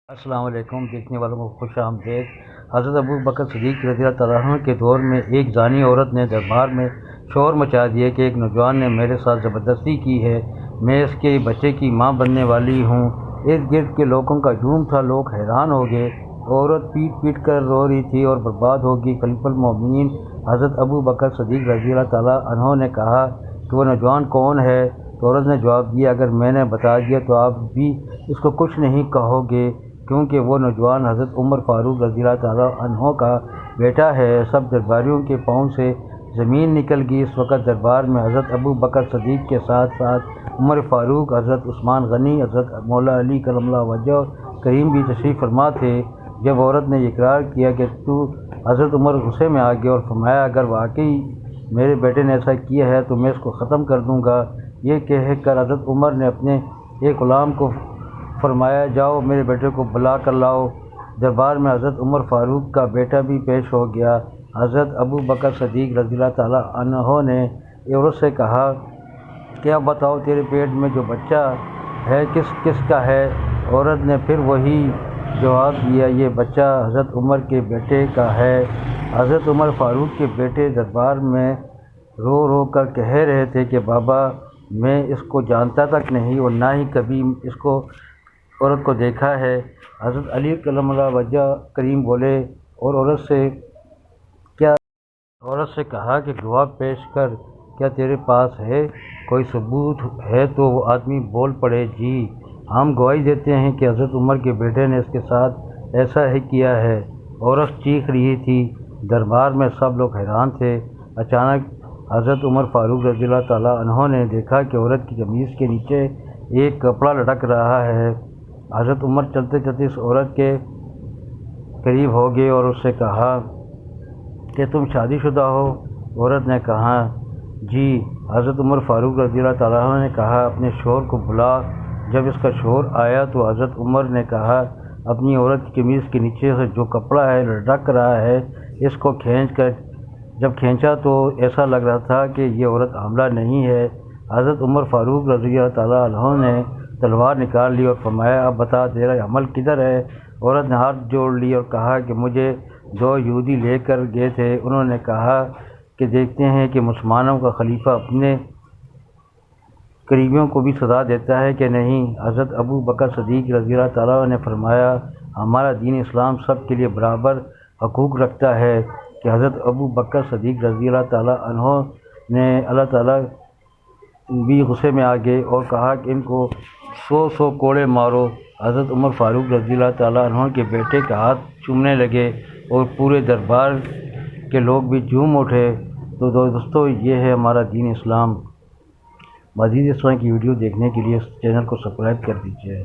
السلام علیکم دیکھنے والوں کو خوش آمدید۔ حضرت ابو بکر صدیق رضی اللہ تعالیٰ عنہ کے دور میں ایک زانی عورت نے دربار میں شور مچا دیا کہ ایک نوجوان نے میرے ساتھ زبردستی کی ہے، میں اس کے بچے کی ماں بننے والی ہوں۔ ارد گرد کے لوگوں کا ہجوم تھا، لوگ حیران ہو گئے۔ عورت پیٹ پیٹ کر رو رہی تھی اور برباد ہو گئی۔ خلیفہ المؤمنین حضرت ابو بکر صدیق رضی اللہ تعالیٰ عنہ نے کہا کہ وہ نوجوان کون ہے؟ تو عورت نے جواب دیا، اگر میں نے بتا دیا تو آپ بھی اس کو کچھ نہیں کہو گے، کیونکہ وہ نوجوان حضرت عمر فاروق رضی اللہ تعالیٰ عنہ کا بیٹا ہے۔ سب درباریوں کے پاؤں سے زمین نکل گئی۔ اس وقت دربار میں حضرت ابو بکر صدیق کے ساتھ ساتھ عمر فاروق، حضرت عثمان غنی، حضرت مولا علی کرم اللہ وجہ کریم بھی تشریف فرما تھے۔ جب عورت نے اقرار کیا کہ تو حضرت عمر غصے میں آ گئے اور فرمایا، اگر واقعی میرے بیٹے نے ایسا کیا ہے تو میں اس کو ختم کر دوں گا۔ یہ کہہ کر حضرت عمر نے اپنے ایک غلام کو فرمایا، جاؤ میرے بیٹے کو بلا کر لاؤ۔ دربار میں حضرت عمر فاروق کا بیٹا بھی پیش ہو گیا۔ حضرت ابو بکر صدیق رضی اللہ تعالیٰ عنہ نے عورت سے کہا کہ اب بتاؤ تیرے پیٹ میں جو بچہ ہے کس کا ہے؟ عورت نے پھر وہی جواب دیا، یہ بچہ حضرت عمر کے بیٹے کا ہے۔ حضرت عمر فاروق کے بیٹے دربار میں رو رو کر کہہ رہے تھے کہ بابا، میں اس کو جانتا تک نہیں اور نہ ہی کبھی اس کو عورت کو دیکھا ہے۔ حضرت علی کرم اللہ وجہ کریم بولے اور عورت سے کہا کہ گواہ پیش کر، کیا تیرے پاس ہے کوئی ثبوت ہے؟ تو وہ آدمی بول پڑے، جی ہم گواہی دیتے ہیں کہ حضرت عمر کے بیٹے نے اس کے ساتھ ایسا ہی کیا ہے۔ عورت چیخ رہی تھی، دربار میں سب لوگ حیران تھے۔ اچانک حضرت عمر فاروق رضی اللہ تعالیٰ عنہ نے دیکھا کہ عورت کی قمیص کے نیچے ایک کپڑا لٹک رہا ہے۔ حضرت عمر چلتے چلتے اس عورت کے قریب ہو گئے اور اس سے کہا کہ تم شادی شدہ ہو؟ عورت نے کہا جی۔ حضرت عمر فاروق رضی اللہ تعالیٰ عنہ نے کہا اپنے شوہر کو بلا۔ جب اس کا شوہر آیا تو حضرت عمر نے کہا اپنی عورت کی قمیص کے نیچے سے جو کپڑا ہے لٹک رہا ہے اس کو کھینچ کر، جب کھینچا تو ایسا لگ رہا تھا کہ یہ عورت حاملہ نہیں ہے۔ حضرت عمر فاروق رضی اللہ تعالیٰ عنہ نے تلوار نکال لی اور فرمایا، اب بتا تیرا حمل کدھر ہے؟ عورت نے ہاتھ جوڑ لی اور کہا کہ مجھے دو یہودی لے کر گئے تھے، انہوں نے کہا کہ دیکھتے ہیں کہ مسلمانوں کا خلیفہ اپنے قریبیوں کو بھی سزا دیتا ہے کہ نہیں۔ حضرت ابو بکر صدیق رضی اللہ تعالیٰ عنہ نے فرمایا، ہمارا دین اسلام سب کے لیے برابر حقوق رکھتا ہے کہ حضرت ابو بکر صدیق رضی اللہ تعالیٰ عنہ نے اللہ تعالیٰ بھی غصے میں آ گئے اور کہا کہ ان کو 100 کوڑے مارو۔ حضرت عمر فاروق رضی اللہ تعالیٰ عنہ کے بیٹے کا ہاتھ چومنے لگے اور پورے دربار کے لوگ بھی جھوم اٹھے۔ تو دوستو، یہ ہے ہمارا دین اسلام۔ مزید اس طرح کی ویڈیو دیکھنے کے لیے اس چینل کو سبسکرائب کر دیجیے۔